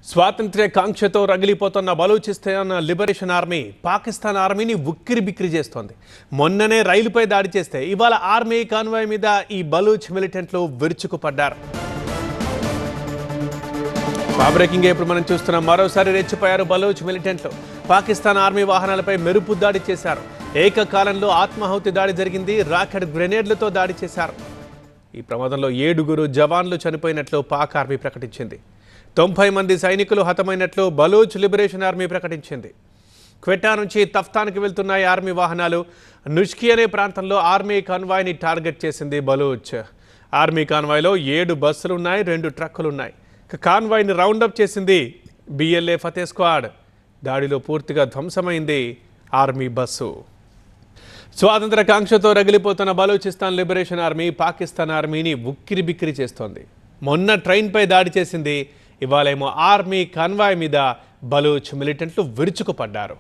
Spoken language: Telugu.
స్వాతంత్ర్య కాంక్షతో రగిలిపోతున్న బలూచిస్తాన్ లిబరేషన్ ఆర్మీ పాకిస్తాన్ ఆర్మీని ఉక్కిరిబిక్కిరి చేస్తోంది. మొన్ననే రైలుపై దాడి చేస్తే ఇవాళ ఆర్మీ కాన్వాయ్ మీద ఈ బలూచ్ మిలిటెంట్లు విరుచుకుపడ్డారు. బ్రేకింగ్ ఇప్పుడు మనం చూస్తున్నాం. మరోసారి రెచ్చిపోయారు బలూచ్ మిలిటెంట్లు. పాకిస్తాన్ ఆర్మీ వాహనాలపై మెరుపు దాడి చేశారు. ఏకకాలంలో ఆత్మాహుతి దాడి జరిగింది. రాకెట్ గ్రెనేడ్లతో దాడి చేశారు. ఈ ప్రమాదంలో 7 జవాన్లు చనిపోయినట్లు పాక్ ఆర్మీ ప్రకటించింది. 90 మంది సైనికులు హతమైనట్లు బలూచ్ లిబరేషన్ ఆర్మీ ప్రకటించింది. క్వెటా నుంచి తఫ్తాన్కి వెళ్తున్న ఆర్మీ వాహనాలు నుష్కి అనే ప్రాంతంలో ఆర్మీ కాన్వాయ్ని టార్గెట్ చేసింది బలూచ్. ఆర్మీ కాన్వాయ్లో 7 బస్సులున్నాయి, 2 ట్రక్కులున్నాయి. కాన్వాయ్ని రౌండప్ చేసింది బిఎల్ఏ ఫతే స్క్వాడ్. దాడిలో పూర్తిగా ధ్వంసమైంది ఆర్మీ బస్సు. స్వాతంత్ర కాంక్షతో రగిలిపోతున్న బలూచిస్తాన్ లిబరేషన్ ఆర్మీ పాకిస్తాన్ ఆర్మీని ఉక్కిరిబిక్కిరి చేస్తోంది. మొన్న ట్రైన్పై దాడి చేసింది. ఇవాళేమో ఆర్మీ కాన్వాయ్ మీద బలూచ్ మిలిటెంట్లు విరుచుకుపడ్డారు.